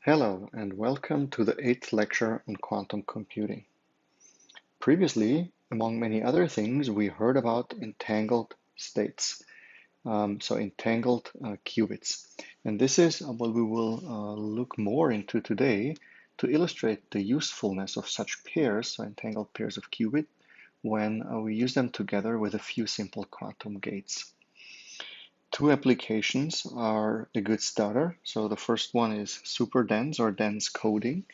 Hello and welcome to the 8th lecture on quantum computing. Previously, among many other things, we heard about entangled states, so entangled qubits. And this is what we will look more into today to illustrate the usefulness of such pairs, so entangled pairs of qubit, when we use them together with a few simple quantum gates. Two applications are a good starter. So the first one is super dense or dense coding,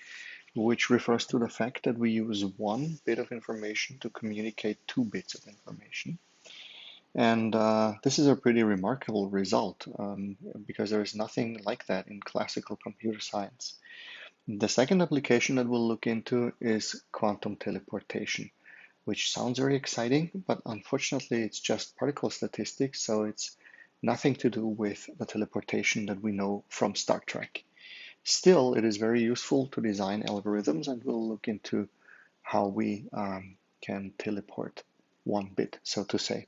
which refers to the fact that we use one bit of information to communicate two bits of information. And this is a pretty remarkable result because there is nothing like that in classical computer science. The second application that we'll look into is quantum teleportation, which sounds very exciting, but unfortunately it's just particle statistics, so it's nothing to do with the teleportation that we know from Star Trek. Still, it is very useful to design algorithms, and we'll look into how we can teleport one bit, so to say.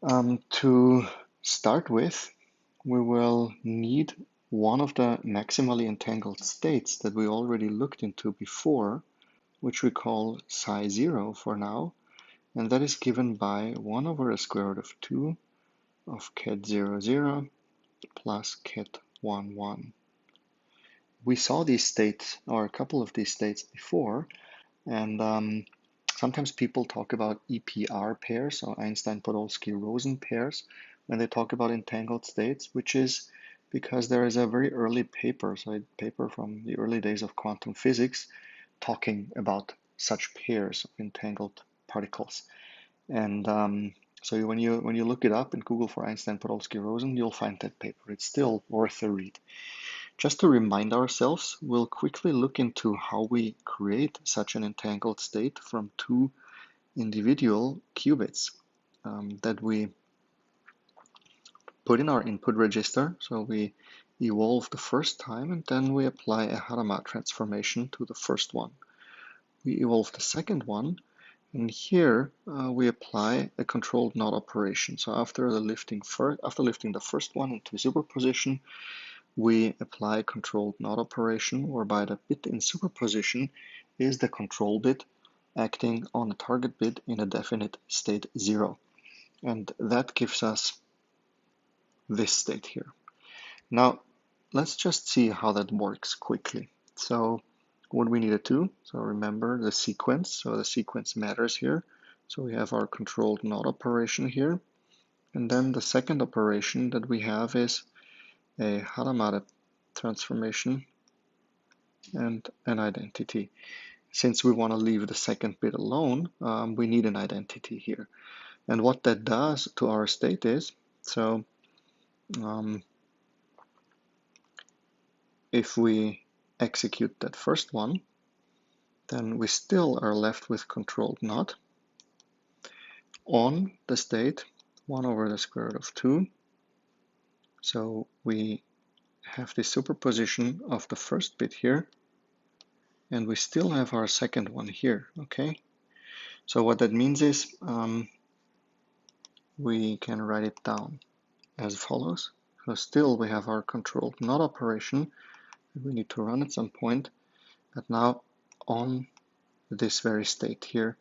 To start with, we will need one of the maximally entangled states that we already looked into before, which we call psi 0 for now, and that is given by 1 over the square root of 2 of ket 0, 0 plus ket 1, 1. We saw these states, or a couple of these states before, and sometimes people talk about EPR pairs, so Einstein-Podolsky-Rosen pairs, when they talk about entangled states, which is because there is a very early paper, so a paper from the early days of quantum physics, talking about such pairs of entangled particles. And so when you look it up in Google for Einstein-Podolsky-Rosen, you'll find that paper. It's still worth a read. Just to remind ourselves, we'll quickly look into how we create such an entangled state from two individual qubits that we put in our input register. So we evolve the first time, and then we apply a Hadamard transformation to the first one. We evolve the second one, and here we apply a controlled knot operation. So after lifting the first one into superposition, we apply a controlled knot operation, whereby the bit in superposition is the control bit acting on the target bit in a definite state 0. And that gives us this state here. Now, let's just see how that works quickly. So what we need to do, so remember the sequence. So the sequence matters here. So we have our controlled knot operation here. And then the second operation that we have is a Hadamard transformation and an identity. Since we want to leave the second bit alone, we need an identity here. And what that does to our state is, so if we execute that first one, then we still are left with controlled knot on the state 1 over the square root of 2. So we have the superposition of the first bit here, and we still have our second one here, okay? So what that means is we can write it down as follows. So still we have our controlled knot operation that we need to run at some point, but now on this very state here.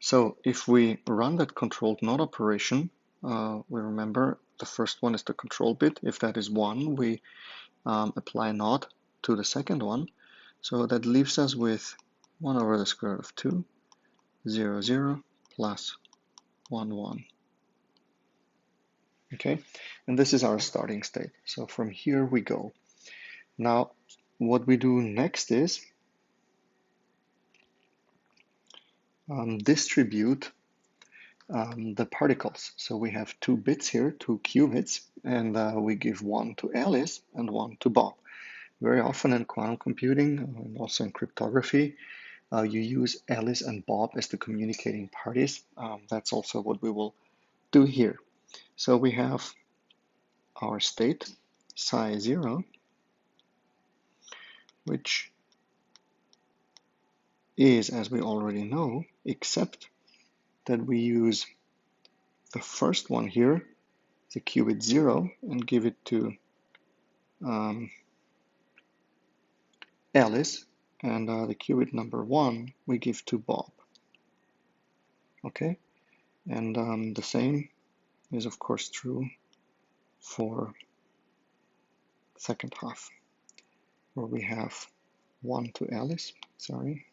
So if we run that controlled knot operation, we remember the first one is the control bit. If that is 1, we apply knot to the second one. So that leaves us with 1 over the square root of 2, 0, 0, plus 1, 1. Okay, and this is our starting state. So from here we go. Now, what we do next is distribute the particles. So we have 2 bits here, 2 qubits, and we give one to Alice and one to Bob. Very often in quantum computing and also in cryptography, you use Alice and Bob as the communicating parties. That's also what we will do here. So we have our state, psi 0, which is, as we already know, except that we use the first one here, the qubit 0, and give it to Alice, and the qubit number 1 we give to Bob. Okay, and the same is of course true for second half, where we have 1 to Alice, sorry.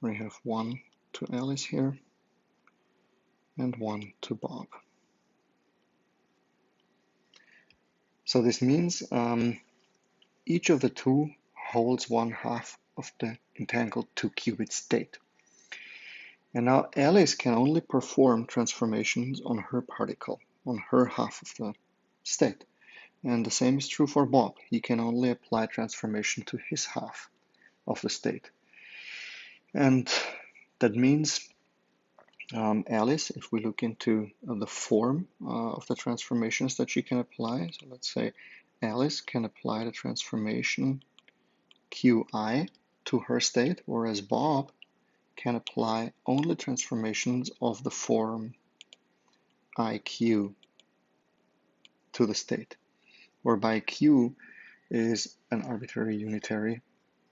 We have 1 to Alice here, and 1 to Bob. So this means each of the two holds 1/2 of the entangled 2-qubit state. And now Alice can only perform transformations on her particle, on her half of the state. And the same is true for Bob. He can only apply transformation to his half of the state. And that means Alice, if we look into the form of the transformations that she can apply, so let's say Alice can apply the transformation Qi to her state, whereas Bob can apply only transformations of the form IQ to the state, whereby Q is an arbitrary unitary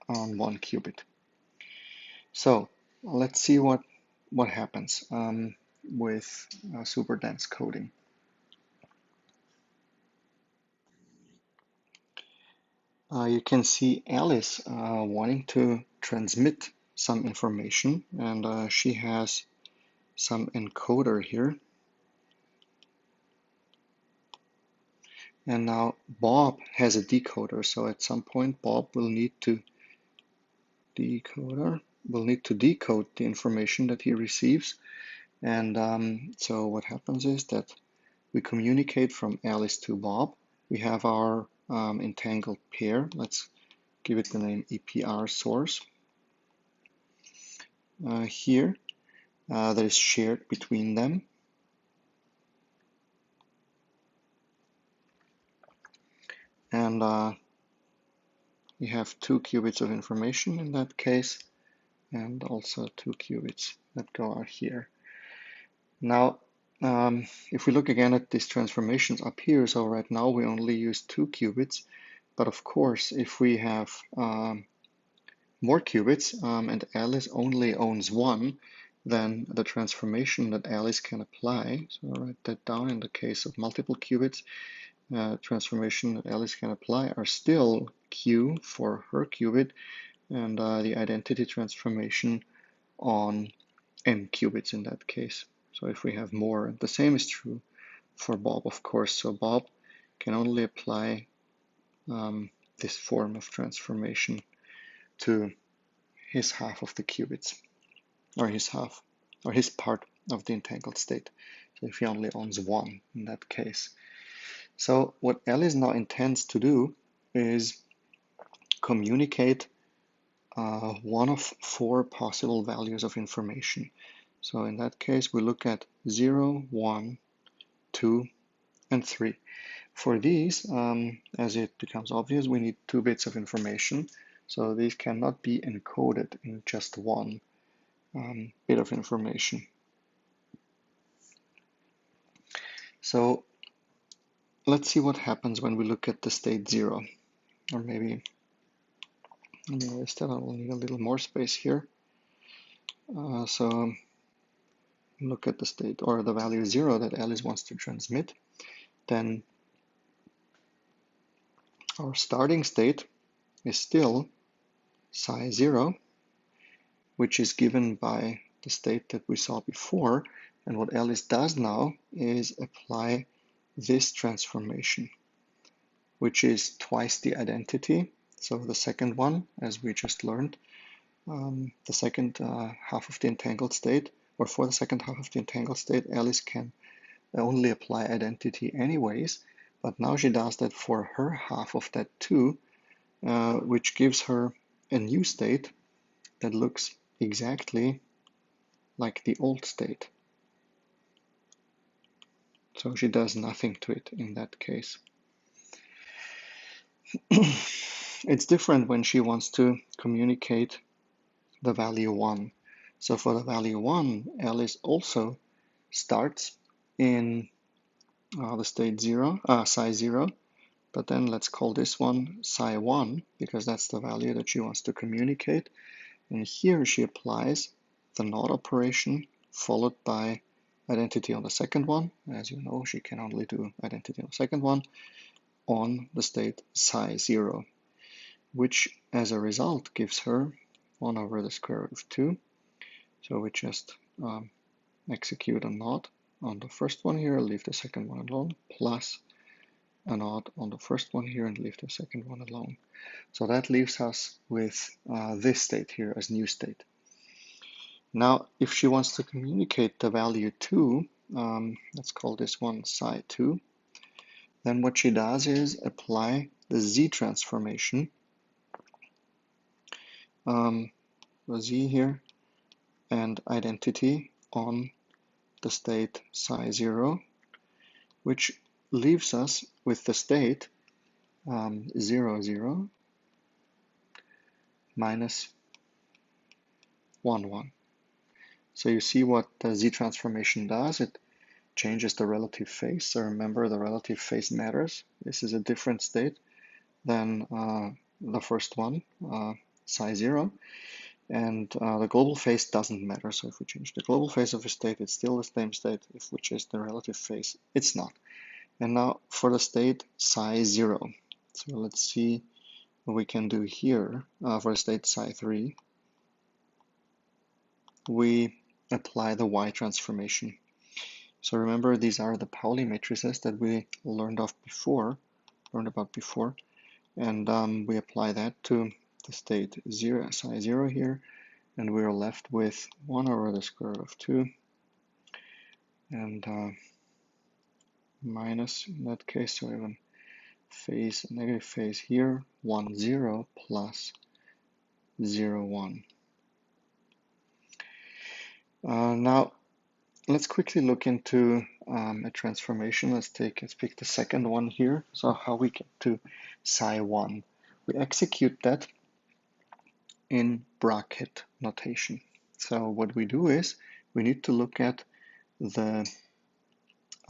on 1 qubit. So let's see what happens with super dense coding. You can see Alice wanting to transmit some information, and she has some encoder here. And now Bob has a decoder, so at some point Bob will need to decode the information that he receives. And so what happens is that we communicate from Alice to Bob. We have our entangled pair. Let's give it the name EPR source. Here that is shared between them. And we have 2 qubits of information in that case, and also 2 qubits that go out here. Now, if we look again at these transformations up here, so right now we only use 2 qubits, but of course, if we have more qubits and Alice only owns 1, then the transformation that Alice can apply, so I'll write that down in the case of multiple qubits, transformation that Alice can apply are still Q for her qubit, and the identity transformation on n qubits in that case. So if we have more, the same is true for Bob, of course. So Bob can only apply this form of transformation to his half of the qubits, or his half, or his part of the entangled state. So if he only owns 1 in that case. So what Alice now intends to do is communicate one of 4 possible values of information. So in that case, we look at 0, 1, 2, and 3. For these, as it becomes obvious, we need 2 bits of information. So these cannot be encoded in just 1 bit of information. So let's see what happens when we look at the state 0. Or maybe instead I will need a little more space here. So look at the state or the value 0 that Alice wants to transmit. Then our starting state is still psi 0, which is given by the state that we saw before. And what Alice does now is apply this transformation, which is twice the identity. So the second one, as we just learned, the second half of the entangled state, or for the second half of the entangled state, Alice can only apply identity anyways, but now she does that for her half of that too, which gives her a new state that looks exactly like the old state. So she does nothing to it in that case. It's different when she wants to communicate the value 1. So for the value 1, Alice also starts in the state 0, psi 0, but then let's call this one psi 1 because that's the value that she wants to communicate. And here she applies the NOT operation followed by identity on the second one. As you know, she can only do identity on the second one on the state psi 0, which as a result gives her 1 over the square root of 2. So we just execute a NOT on the first one here, leave the second one alone, plus a NOT on the first one here and leave the second one alone. So that leaves us with this state here as new state. Now, if she wants to communicate the value 2, let's call this one psi 2, then what she does is apply the Z transformation, the Z here, and identity on the state psi 0, which leaves us with the state 0, 0, minus 1, 1. So you see what the Z transformation does. It changes the relative phase. So remember, the relative phase matters. This is a different state than the first one, psi 0. And the global phase doesn't matter. So if we change the global phase of a state, it's still the same state. If we change the relative phase, it's not. And now for the state psi 0. So let's see what we can do here. For the state psi 3, we apply the Y transformation. So remember, these are the Pauli matrices that we learned about before, and we apply that to the state 0, psi 0 here, and we are left with 1 over the square root of 2, and minus in that case, so we have a phase, a negative phase here, 1, 0 plus 0, 1. Now, let's quickly look into a transformation. Let's pick the second one here. So how we get to psi 1. We execute that in bracket notation. So what we do is we need to look at the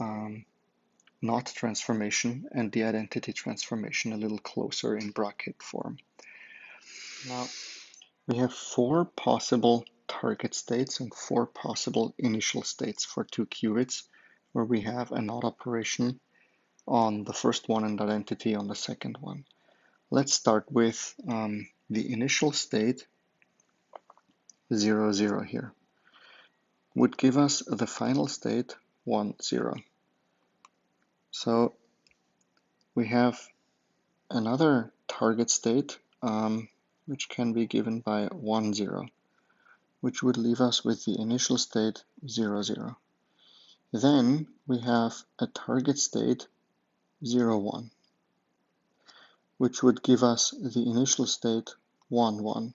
NOT transformation and the identity transformation a little closer in bracket form. Now we have 4 possible target states and 4 possible initial states for 2 qubits where we have a NOT operation on the first one and identity on the second one. Let's start with the initial state 0, 0 here. Would give us the final state 1, 0. So we have another target state which can be given by 1, 0, which would leave us with the initial state 0, 0. Then we have a target state 0, 1, which would give us the initial state 1, 1.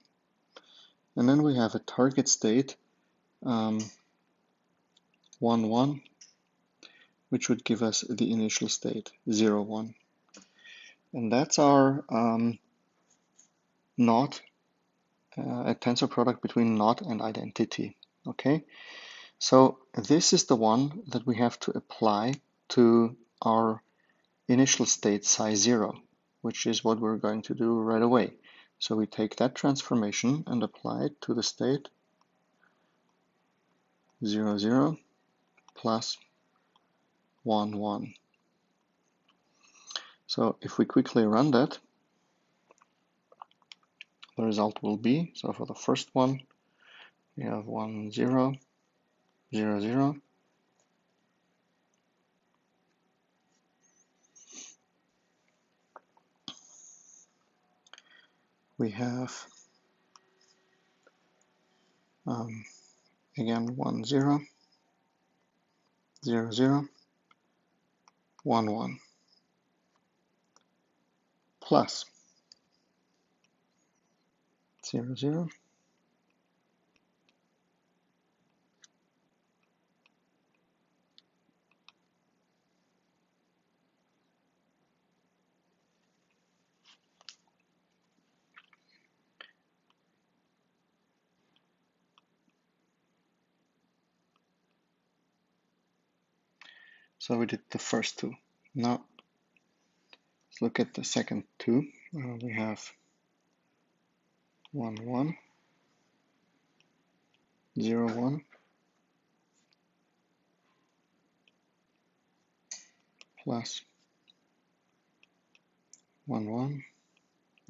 And then we have a target state 1, 1, which would give us the initial state 0, 1. And that's our NOT, a tensor product between NOT and identity. Okay, so this is the one that we have to apply to our initial state psi 0, which is what we're going to do right away. So we take that transformation and apply it to the state 0, 0 plus 1, 1. So if we quickly run that, the result will be, so for the first one, we have 1, 0, 0, 0. We have, again, 1, 0, 0, 0, 1, 1, plus 0, 0, So we did the first two. Now let's look at the second two. We have 1, 1, 0, 1, plus 1, 1,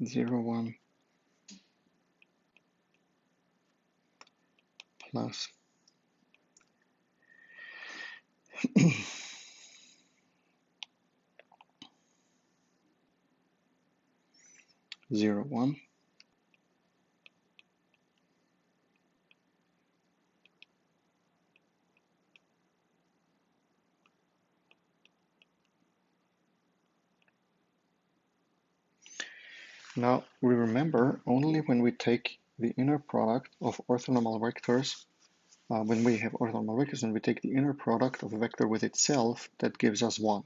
0, 1, plus 0, 1. Now we remember only when we take the inner product of orthonormal vectors, when we have orthonormal vectors and we take the inner product of a vector with itself, that gives us 1.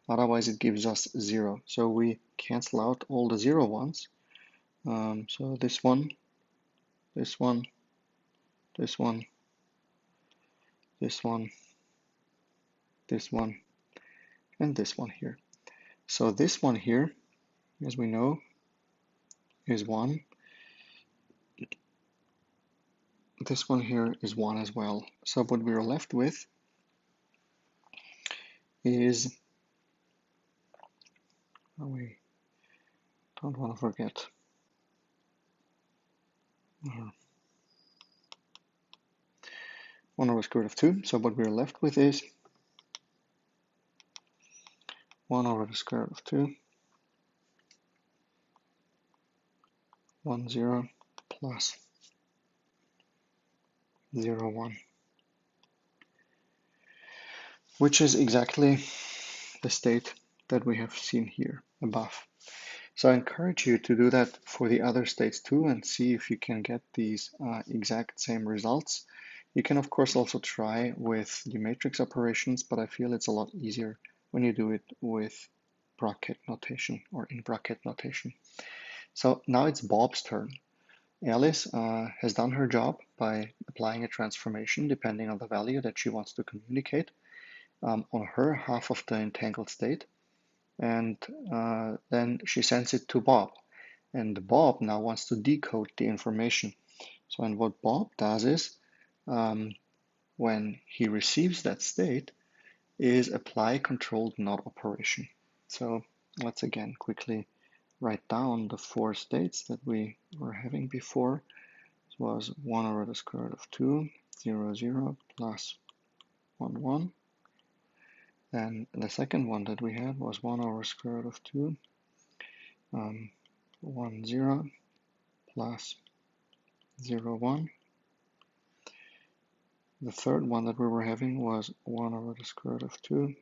Otherwise it gives us 0. So we cancel out all the 0 ones. So this one, this one, this one, this one, this one, and this one here. So this one here, as we know, is 1. This one here is 1 as well. So what we're left with is, we don't want to forget, 1 over square root of 2. So what we're left with is 1 over the square root of 2, 1, 0, plus 0, 1, which is exactly the state that we have seen here above. So I encourage you to do that for the other states too and see if you can get these exact same results. You can of course also try with the matrix operations, but I feel it's a lot easier when you do it with bracket notation or in bracket notation. So now it's Bob's turn. Alice has done her job by applying a transformation depending on the value that she wants to communicate on her half of the entangled state. And then she sends it to Bob. And Bob now wants to decode the information. So, and what Bob does is, when he receives that state, is apply controlled not operation. So let's again quickly write down the 4 states that we were having before. It was 1 over the square root of 2, 0, 0, plus 1, 1. And the second one that we had was 1 over square root of 2, 1, 0, plus 0, 1. The third one that we were having was 1 over the square root of 2,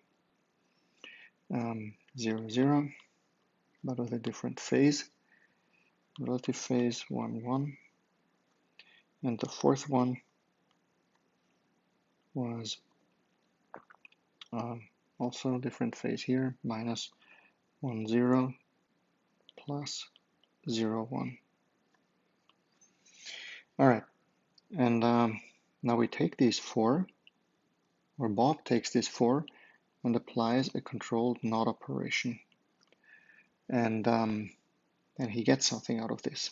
0, 0, but with a different phase, relative phase 1, 1. And the fourth one was also a different phase here, minus 1, 0, plus 0, 1. All right, and now we take these 4, or Bob takes these 4 and applies a controlled not operation. And he gets something out of this.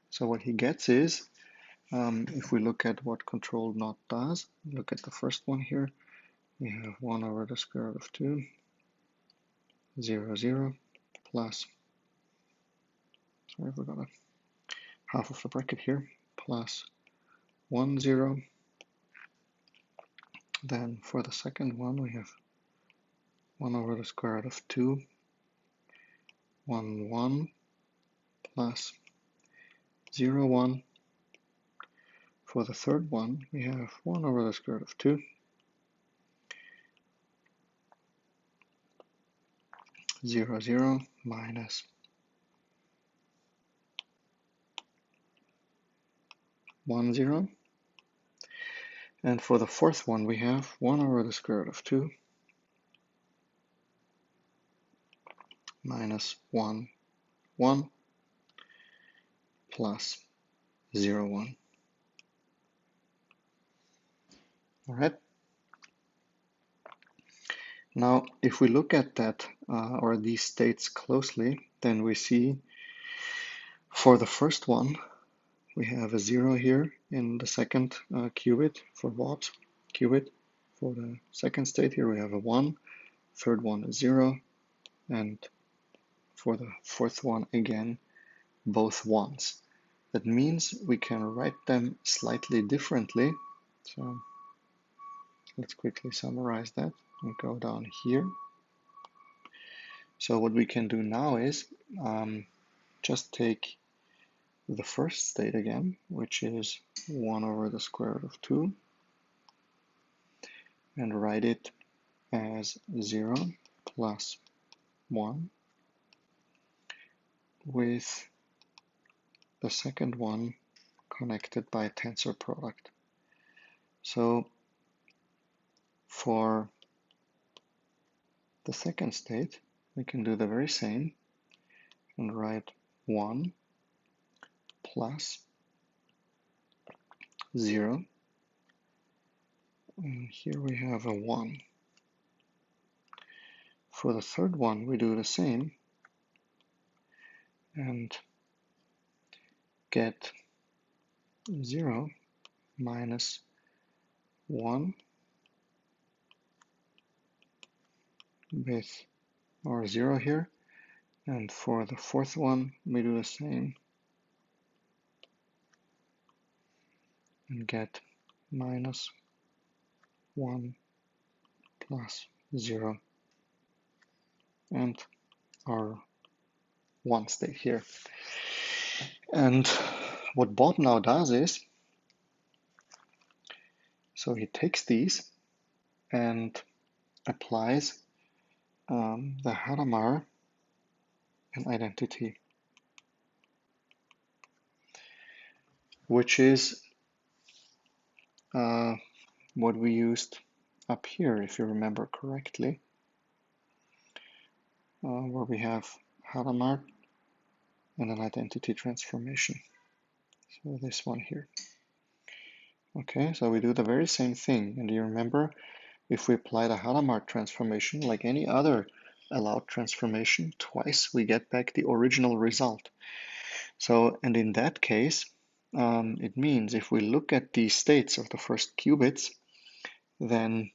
So what he gets is, if we look at what controlled not does, look at the first one here, we have 1 over the square root of 2, 0, 0, plus, sorry, we got a half of the bracket here, plus 1, 0. Then for the second one, we have 1 over the square root of 2, 1, 1, plus 0, 1. For the third one, we have 1 over the square root of 2, 0, 0, minus 1, 0. And for the fourth one, we have 1 over the square root of 2, minus 1, 1, plus 0, 1. All right. Now, if we look at that or these states closely, then we see for the first one, we have a 0 here in the second qubit for Bob's qubit. For the second state here, we have a 1, third one a 0, and for the fourth one, again, both 1s. That means we can write them slightly differently. So let's quickly summarize that and go down here. So what we can do now is just take the first state again, which is 1 over the square root of 2, and write it as 0 plus 1 with the second one connected by a tensor product. So for the second state, we can do the very same and write 1 plus 0. And here we have a 1. For the third one, we do the same and get 0 minus 1 with our 0 here. And for the fourth one, we do the same and get minus 1 plus 0 and our 1 state here. And what Bob now does is, so he takes these and applies the Hadamard and identity, which is what we used up here, if you remember correctly, where we have Hadamard and an identity transformation. So this one here. Okay, so we do the very same thing. And you remember, if we apply the Hadamard transformation, like any other allowed transformation, twice we get back the original result. So, and in that case, it means if we look at the states of the first qubits, then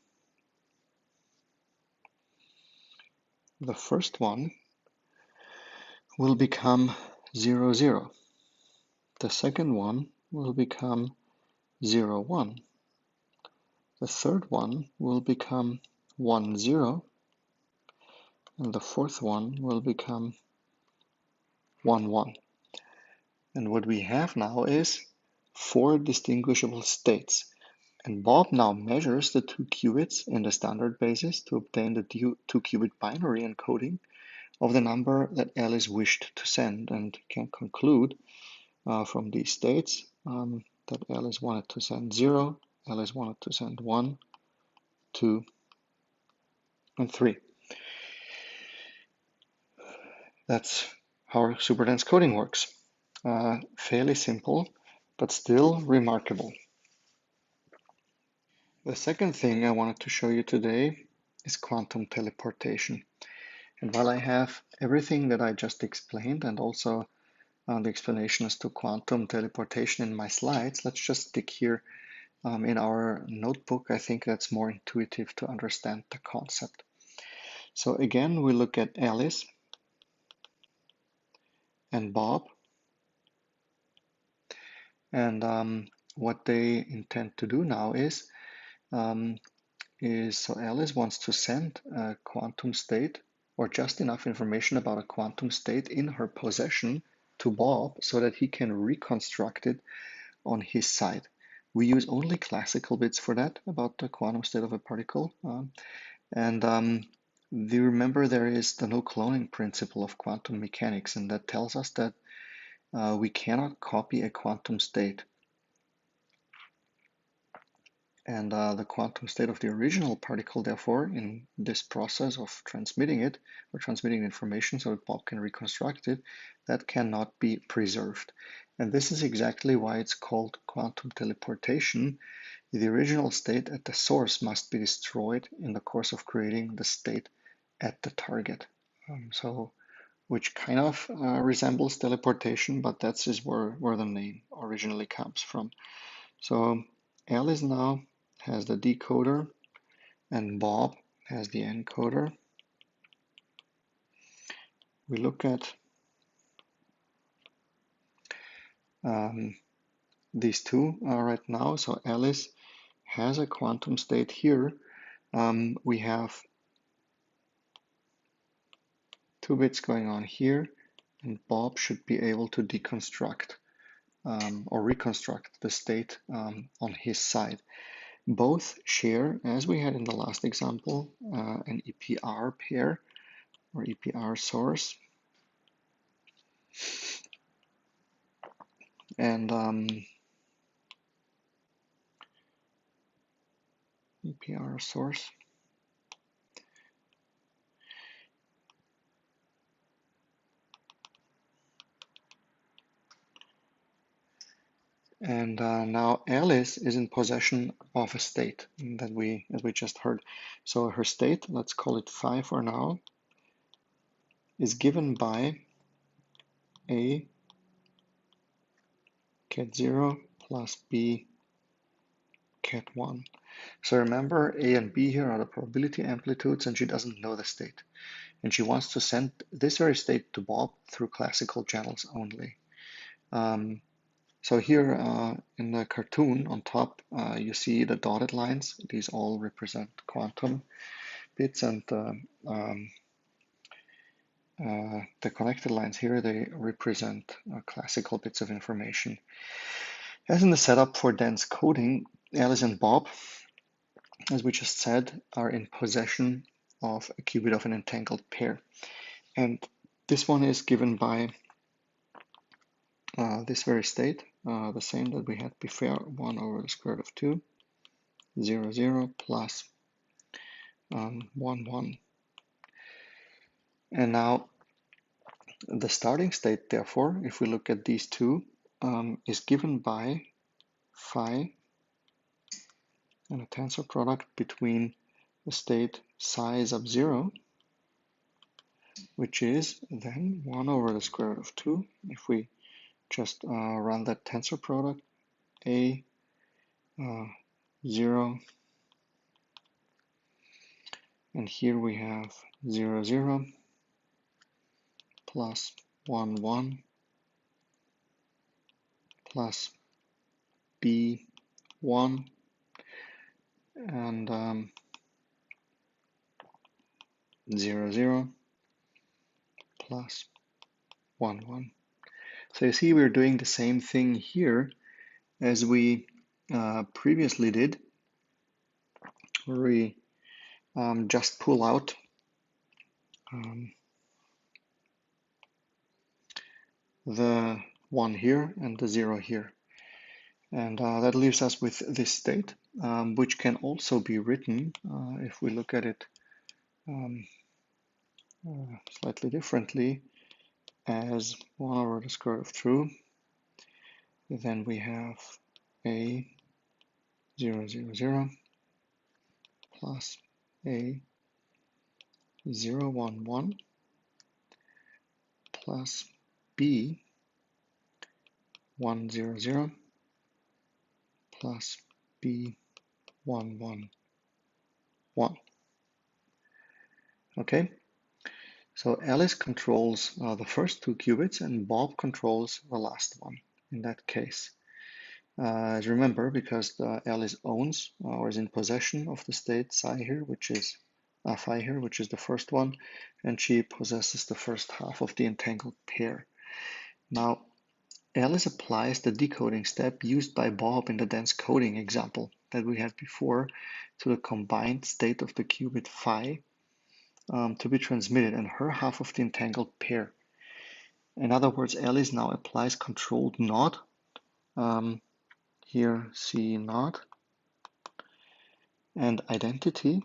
the first one will become 0, 0. The second one will become 0, 1. The third one will become 1, 0. And the fourth one will become 1, 1. And what we have now is 4 distinguishable states. And Bob now measures the 2 qubits in the standard basis to obtain the 2 qubit binary encoding of the number that Alice wished to send, and can conclude from these states that Alice wanted to send 0, Alice wanted to send 1, 2, and 3. That's how superdense coding works. Fairly simple, but still remarkable. The second thing I wanted to show you today is quantum teleportation. And while I have everything that I just explained and also the explanation as to quantum teleportation in my slides, let's just stick here in our notebook. I think that's more intuitive to understand the concept. So again, we look at Alice and Bob, and what they intend to do now is so Alice wants to send a quantum state or just enough information about a quantum state in her possession to Bob so that he can reconstruct it on his side. We use only classical bits for that about the quantum state of a particle. Do you remember there is the no cloning principle of quantum mechanics, and that tells us that we cannot copy a quantum state. And the quantum state of the original particle, therefore, in this process of transmitting it, or transmitting information so that Bob can reconstruct it, that cannot be preserved. And this is exactly why it's called quantum teleportation, the original state at the source must be destroyed in the course of creating the state at the target. Which kind of resembles teleportation, but that's is where the name originally comes from. So Alice now has the decoder and Bob has the encoder. We look at these two right now. So Alice has a quantum state here. We have 2 bits going on here, and Bob should be able to deconstruct or reconstruct the state on his side. Both share, as we had in the last example, an EPR pair or EPR source. And EPR source. And now Alice is in possession of a state that we just heard. So her state, let's call it phi for now, is given by A ket 0 plus B ket 1. So remember, A and B here are the probability amplitudes, and she doesn't know the state. And she wants to send this very state to Bob through classical channels only. So here in the cartoon on top, you see the dotted lines. These all represent quantum bits, and the connected lines here, they represent classical bits of information. As in the setup for dense coding, Alice and Bob, as we just said, are in possession of a qubit of an entangled pair. And this one is given by this very state, the same that we had before, 1 over the square root of 2, 0, 0, plus 1, 1. And now the starting state, therefore, if we look at these two, is given by phi and a tensor product between the state psi is of 0, which is then 1 over the square root of 2. If we just run that tensor product, A 0, and here we have 0, 0, plus 1, 1, plus B 1, and 0, 0, plus 1, 1. So you see we're doing the same thing here as we previously did, where we just pull out the 1 here and the 0 here. And that leaves us with this state, which can also be written, if we look at it slightly differently, as 1 over the square root of 2. Then we have A 0, 0, 0, plus A 0, 1, 1, plus B 1, 0, 0, plus B 1, 1, 1. Okay, so Alice controls the first 2 qubits and Bob controls the last one in that case. Remember, because Alice owns or is in possession of the state psi here, which is phi here, which is the first one, and she possesses the first half of the entangled pair. Now, Alice applies the decoding step used by Bob in the dense coding example that we had before to the combined state of the qubit phi to be transmitted and her half of the entangled pair. In other words, Alice now applies controlled NOT, here C NOT, and identity,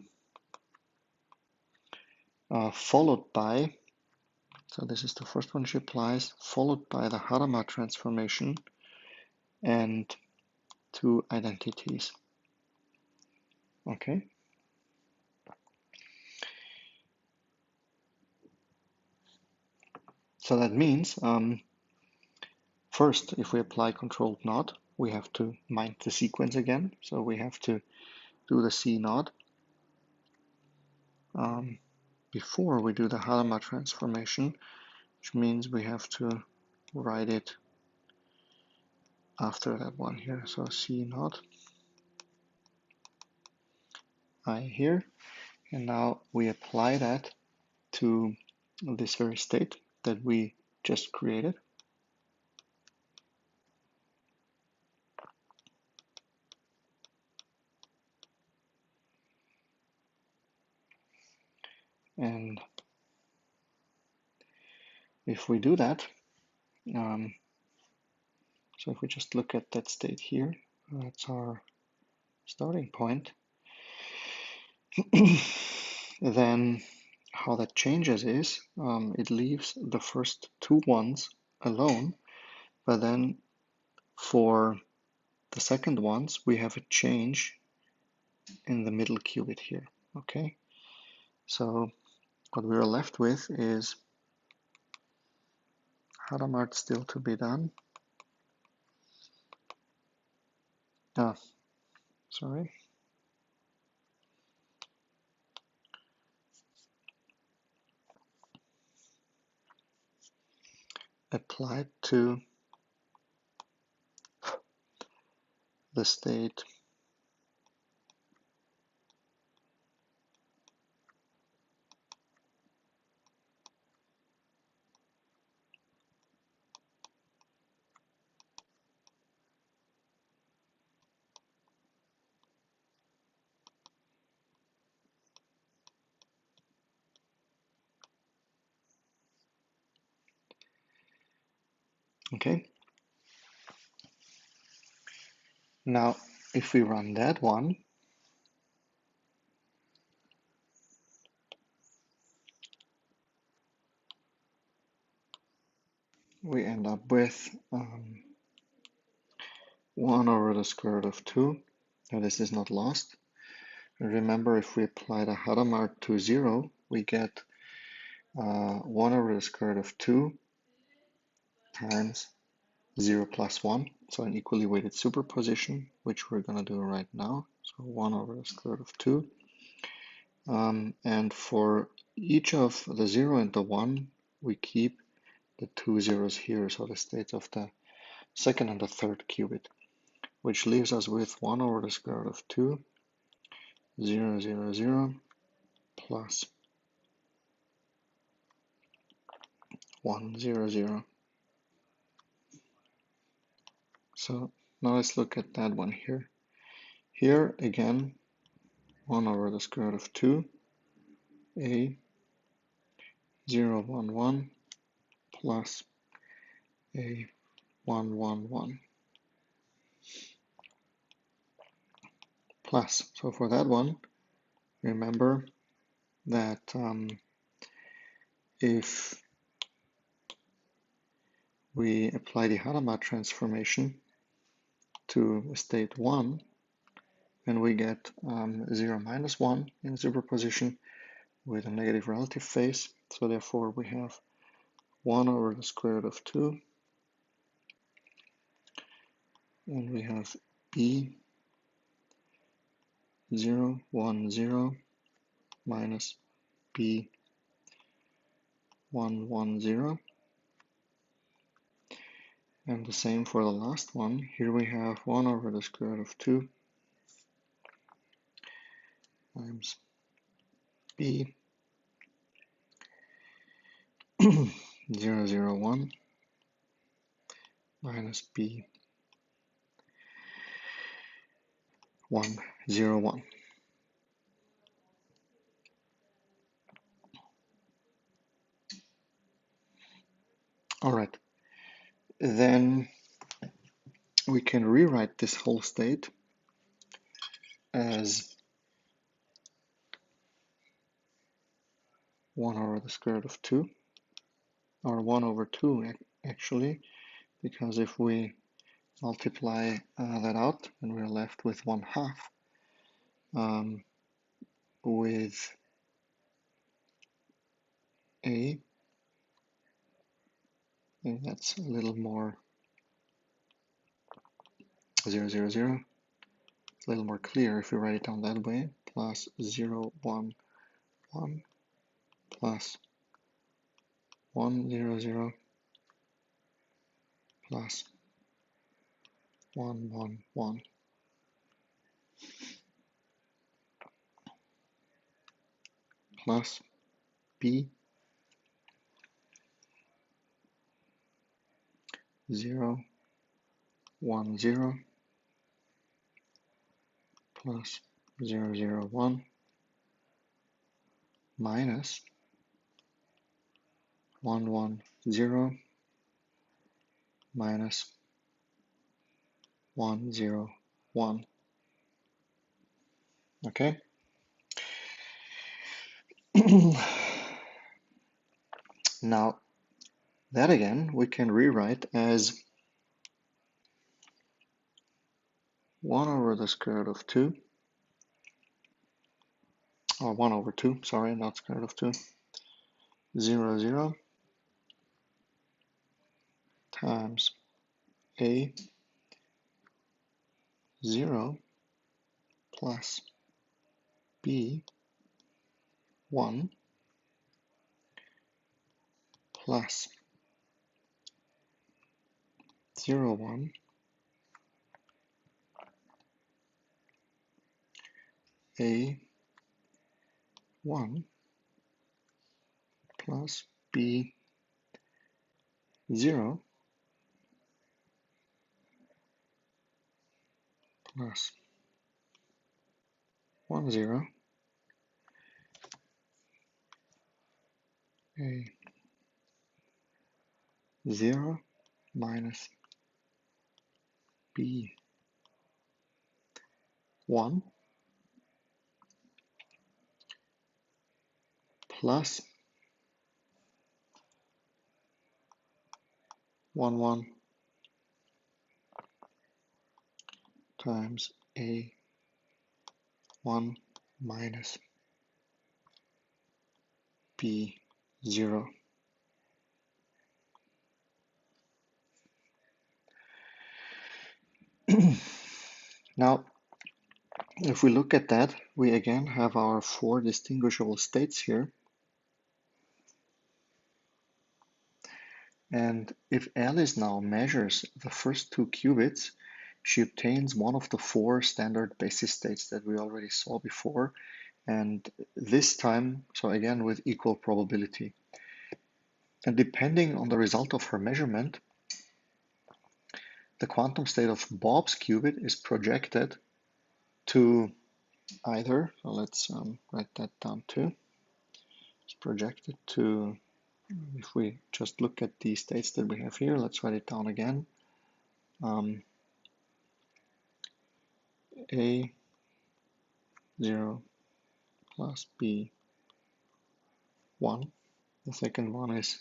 followed by, so this is the first one she applies, followed by the Hadamard transformation and 2 identities. Okay. So that means first, if we apply controlled NOT, we have to mind the sequence again. So we have to do the C NOT before we do the Hadamard transformation, which means we have to write it after that one here. So C naught I here, and now we apply that to this very state that we just created. And if we do that, so if we just look at that state here, that's our starting point, then how that changes is it leaves the first two ones alone, but then for the second ones we have a change in the middle qubit here. Okay, so what we're left with is Hadamard still to be done. Sorry. Applied to the state okay. Now if we run that one, we end up with 1 over the square root of 2. Now this is not lost. Remember, if we apply the Hadamard to 0, we get 1 over the square root of 2 times 0 plus 1, so an equally weighted superposition, which we're going to do right now. So 1 over the square root of 2. And for each of the 0 and the 1, we keep the two zeros here, so the states of the second and the third qubit, which leaves us with 1 over the square root of 2, 0, 0, 0, plus 1, 0, 0. So now let's look at that one here. Here again, 1 over the square root of 2, a 0, 1, 1, plus a 1, 1, 1, plus. So for that one, remember that if we apply the Hadamard transformation to state 1, and we get 0 minus 1 in superposition with a negative relative phase. So therefore we have 1 over the square root of 2, and we have b 0, 1, 0 minus b 1, 1, 0. And the same for the last one. Here we have 1 over the square root of 2 times b 0, 0, 1 minus b 1, 0, 1. All right, then we can rewrite this whole state as 1 over the square root of 2, or 1 over 2 actually, because if we multiply that out, and we're left with 1/2. with A, and that's a little more 0, 0, 0. It's a little more clear if we write it down that way. Plus 0, 1, 1, plus 1, 0, 0, plus 1, 1, 1. Plus B 0, 1, 0 plus 0, 0, 1 minus 1, 1, 0 minus 1, 0, 1. Okay? Now, that again we can rewrite as 1 over the square root of 2, or 1 over 2, sorry, not square root of 2, 0, 0 times A 0 plus B 1 plus 0, 1 A 1 plus B 0 plus 1, 0 A 0 minus B 1 plus 1, 1 times A 1 minus B 0. Now, if we look at that, we again have our 4 distinguishable states here. And if Alice now measures the first 2 qubits, she obtains one of the 4 standard basis states that we already saw before, and this time, so again with equal probability. And depending on the result of her measurement, the quantum state of Bob's qubit is projected to either, so let's write that down too, it's projected to, if we just look at the states that we have here, let's write it down again. A 0 plus B 1. The second one is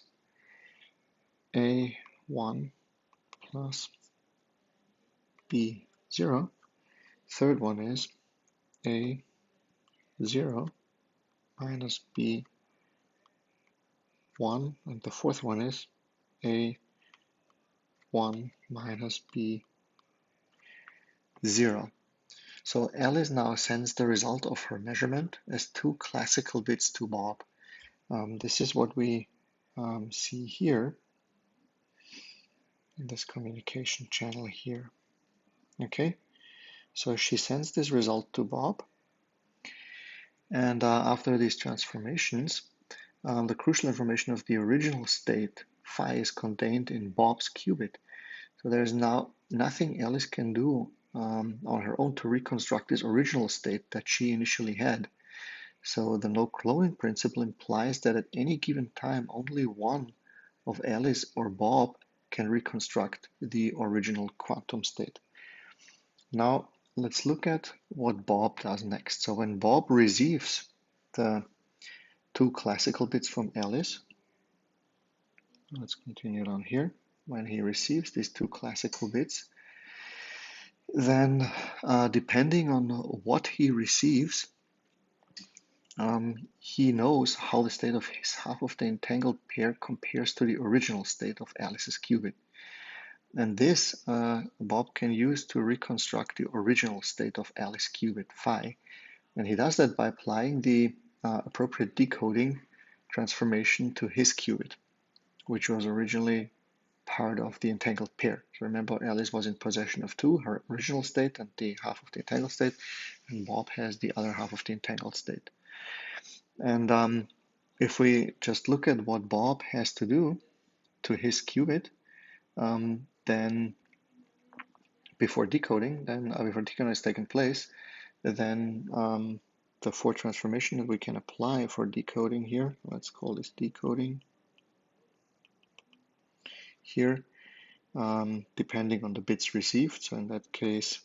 A 1 plus B 0. Third one is A 0 minus B 1. And the fourth one is A 1 minus B 0. So Alice now sends the result of her measurement as 2 classical bits to Bob. This is what we see here in this communication channel here. Okay, so she sends this result to Bob, and after these transformations, the crucial information of the original state phi is contained in Bob's qubit. So there's now nothing Alice can do on her own to reconstruct this original state that she initially had. So the no cloning principle implies that at any given time, only one of Alice or Bob can reconstruct the original quantum state. Now, let's look at what Bob does next. So when Bob receives the 2 classical bits from Alice, let's continue on here. When he receives these 2 classical bits, Then, depending on what he receives, he knows how the state of his half of the entangled pair compares to the original state of Alice's qubit. And this Bob can use to reconstruct the original state of Alice qubit phi. And he does that by applying the appropriate decoding transformation to his qubit, which was originally part of the entangled pair. So remember, Alice was in possession of two, her original state and the half of the entangled state, and Bob has the other half of the entangled state. And if we just look at what Bob has to do to his qubit, then before decoding has taken place, then the four transformation that we can apply for decoding here, let's call this decoding here, depending on the bits received. So in that case,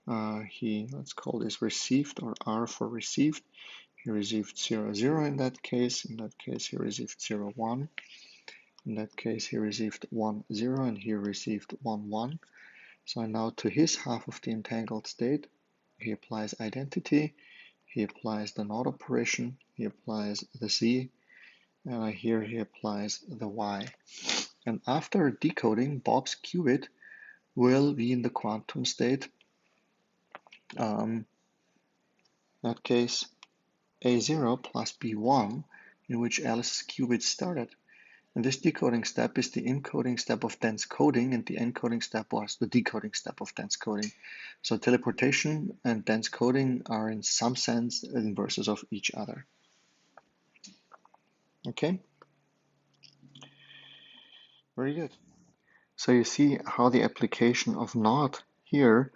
let's call this received, or R for received. He received 0, 0 in that case. In that case, he received 0, 1. In that case, he received 1, 0, and he received 1, 1. So now to his half of the entangled state, he applies identity, he applies the NOT operation, he applies the Z, and here he applies the Y. And after decoding, Bob's qubit will be in the quantum state, that case A0 plus B1, in which Alice's qubit started. And this decoding step is the encoding step of dense coding, and the encoding step was the decoding step of dense coding. So teleportation and dense coding are in some sense inverses of each other. Okay, very good. So you see how the application of NOT here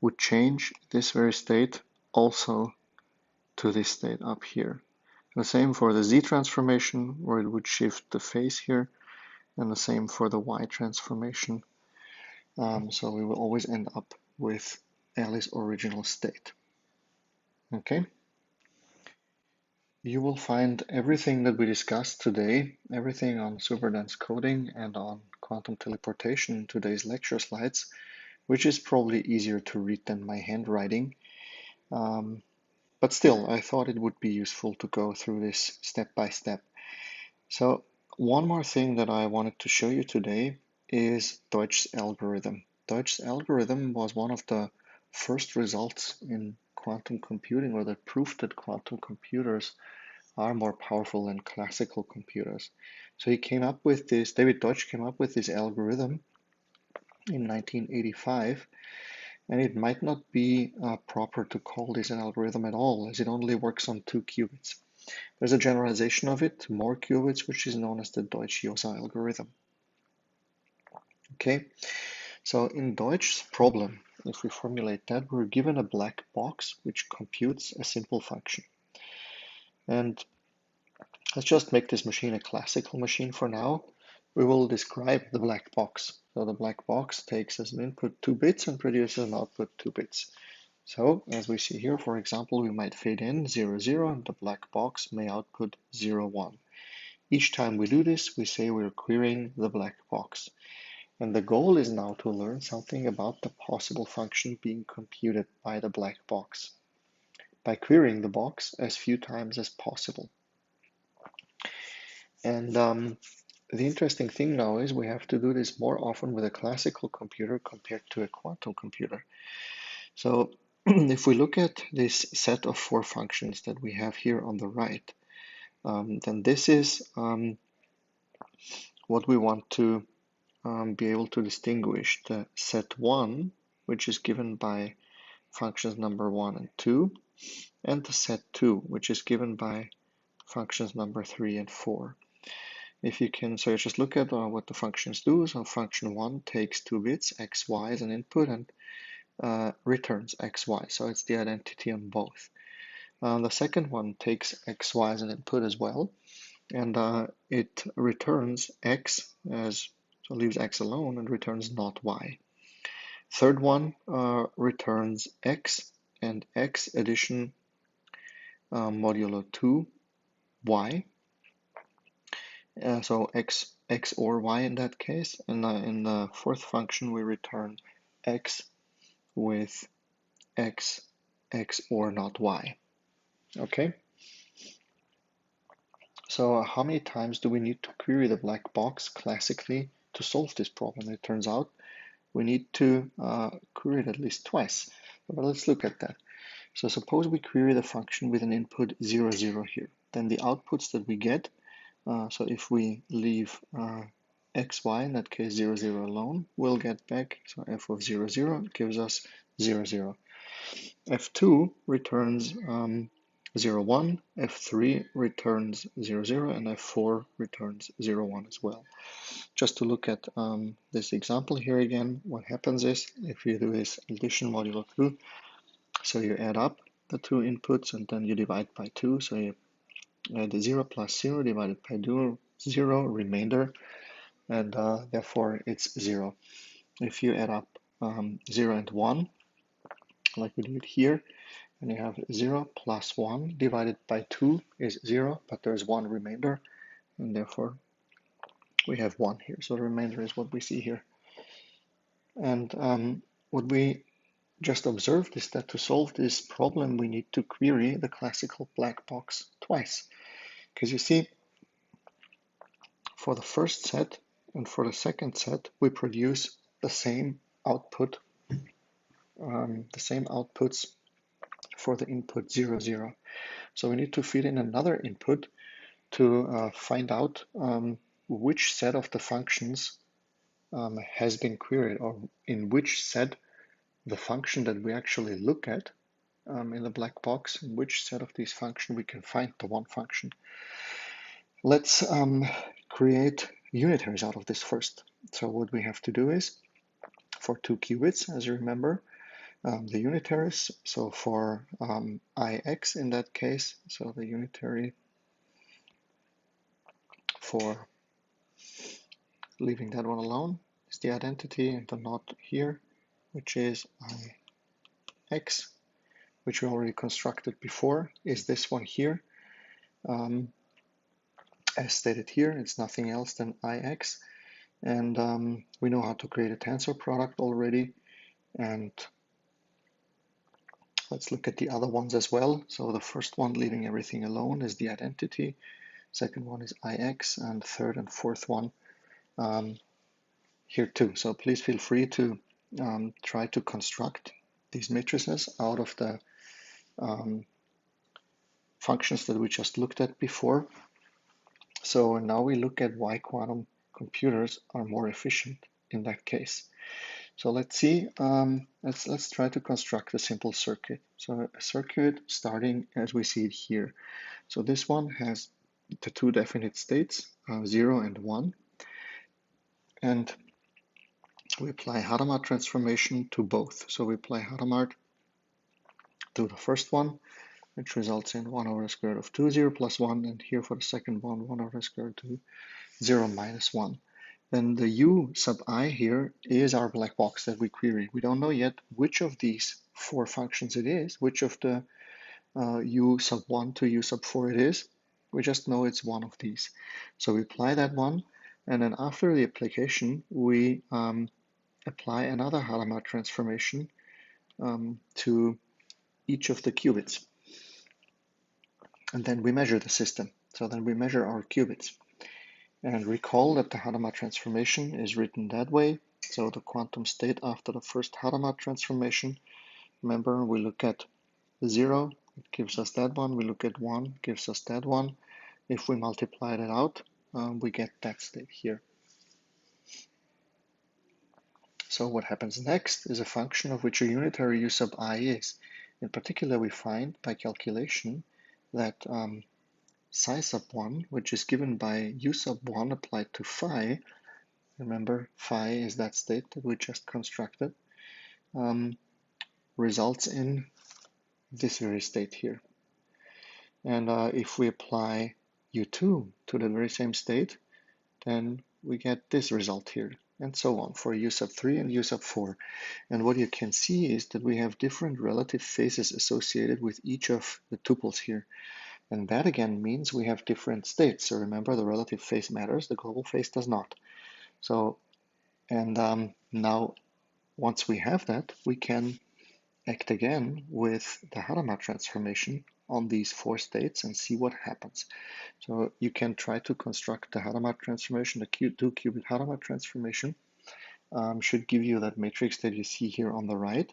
would change this very state also to this state up here. The same for the Z transformation, where it would shift the phase here, and the same for the Y transformation. So we will always end up with Alice's original state. Okay? You will find everything that we discussed today, everything on superdense coding and on quantum teleportation in today's lecture slides, which is probably easier to read than my handwriting. But still, I thought it would be useful to go through this step by step. So one more thing that I wanted to show you today is Deutsch's algorithm. Deutsch's algorithm was one of the first results in quantum computing, or that proved that quantum computers are more powerful than classical computers. So he came up with this, David Deutsch came up with this algorithm in 1985, and it might not be proper to call this an algorithm at all, as it only works on 2 qubits. There's a generalization of it to more qubits, which is known as the Deutsch-Josa algorithm. Okay, so in Deutsch's problem, if we formulate that, we're given a black box which computes a simple function. And let's just make this machine a classical machine for now. We will describe the black box. So the black box takes as an input 2 bits and produces an output 2 bits. So as we see here, for example, we might feed in 0, 0, and the black box may output 0, 1. Each time we do this, we say we're querying the black box. And the goal is now to learn something about the possible function being computed by the black box by querying the box as few times as possible. And the interesting thing now is we have to do this more often with a classical computer compared to a quantum computer. So if we look at this set of 4 functions that we have here on the right, then this is what we want to be able to distinguish. The set 1, which is given by functions number 1 and 2, and the set 2, which is given by functions number 3 and 4. If you can, so you just look at what the functions do. So function 1 takes 2 bits, x, y as an input, and returns x, y. So it's the identity on both. The second one takes x, y as an input as well, and it returns x as, so leaves x alone and returns not y. Third one returns x and x addition modulo 2 y. So x or y in that case. And in the fourth function, we return x with x, x or not y. Okay, so how many times do we need to query the black box classically to solve this problem? It turns out we need to query it at least twice. But let's look at that. So suppose we query the function with an input 0, 0 here. Then the outputs that we get, so if we leave x, y, in that case 0, 0 alone, we'll get back, so f of 0, 0 gives us 0, 0. f2 returns 0, 1, f3 returns 0, 0, and f4 returns 0, 1 as well. Just to look at this example here again, what happens is if you do this addition modulo 2, so you add up the two inputs and then you divide by 2, so you add 0 plus 0 divided by 0 remainder, and therefore it's 0. If you add up 0 and 1, like we did here, and you have 0 plus 1 divided by 2 is 0, but there's 1 remainder, and therefore we have 1 here. So the remainder is what we see here. And what we just observed is that to solve this problem, we need to query the classical black box twice. Because you see, for the first set and for the second set, we produce the same output, the same outputs for the input 0, 0. So we need to feed in another input to find out which set of the functions has been queried, or in which set the function that we actually look at in the black box, in which set of these functions we can find the one function. Let's create unitaries out of this first. So what we have to do is, for 2 qubits, as you remember, the unitaries, so for ix in that case, so the unitary for leaving that one alone is the identity and the not here, which is ix, which we already constructed before, is this one here. As stated here, it's nothing else than ix, and we know how to create a tensor product already, and let's look at the other ones as well. So the first one, leaving everything alone, is the identity, second one is ix, and third and fourth one here too. So please feel free to try to construct these matrices out of the functions that we just looked at before. So now we look at why quantum computers are more efficient in that case. So let's see, let's try to construct a simple circuit. So a circuit starting as we see it here. So this one has the two definite states, 0 and 1. And we apply Hadamard transformation to both. So we apply Hadamard to the first one, which results in 1 over the square root of 2, 0 plus 1, and here for the second one, 1 over the square root of 2, 0 minus 1. Then the u sub I here is our black box that we query. We don't know yet which of these 4 functions it is, which of the u sub 1 to u sub 4 it is. We just know it's one of these. So we apply that one, and then after the application, we apply another Hadamard transformation to each of the qubits. And then we measure the system. So then we measure our qubits. And recall that the Hadamard transformation is written that way. So the quantum state after the first Hadamard transformation, remember we look at 0, it gives us that one. We look at 1, gives us that one. If we multiply that out, we get that state here. So what happens next is a function of which a unitary u sub I is. In particular, we find by calculation that psi sub 1, which is given by u sub 1 applied to phi, remember phi is that state that we just constructed, results in this very state here. And if we apply u2 to the very same state, then we get this result here, and so on for u sub 3 and u sub 4. And what you can see is that we have different relative phases associated with each of the tuples here. And that again means we have different states. So remember, the relative phase matters, the global phase does not. So, and now once we have that, we can act again with the Hadamard transformation on these four states and see what happens. So you can try to construct the Hadamard transformation, the two-qubit Hadamard transformation. Should give you that matrix that you see here on the right.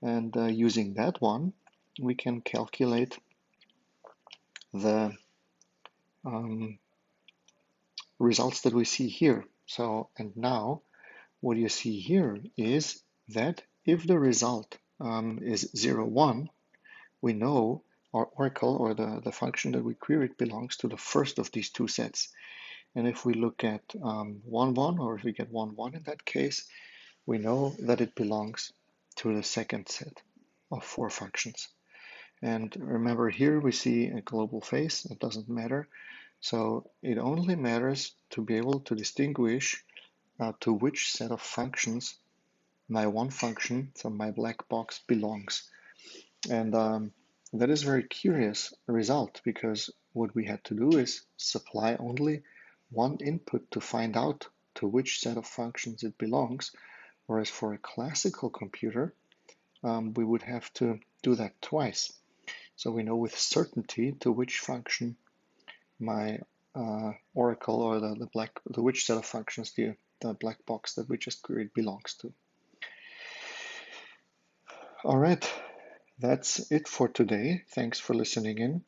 And using that one, we can calculate the results that we see here. So, and now what you see here is that if the result is 0, 1, we know our oracle or the function that we queried belongs to the first of these two sets. And if we look at 1, 1, or if we get 1, 1 in that case, we know that it belongs to the second set of four functions. And remember here we see a global phase, it doesn't matter. So it only matters to be able to distinguish to which set of functions my one function, so my black box, belongs. And that is a very curious result because what we had to do is supply only one input to find out to which set of functions it belongs, whereas for a classical computer, we would have to do that twice. So we know with certainty to which function my oracle or the which set of functions the black box that we just queried belongs to. All right, that's it for today. Thanks for listening in.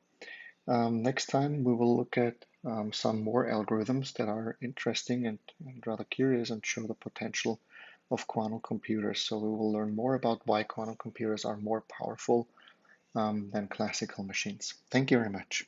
Next time we will look at some more algorithms that are interesting and rather curious and show the potential of quantum computers. So we will learn more about why quantum computers are more powerful than classical machines. Thank you very much.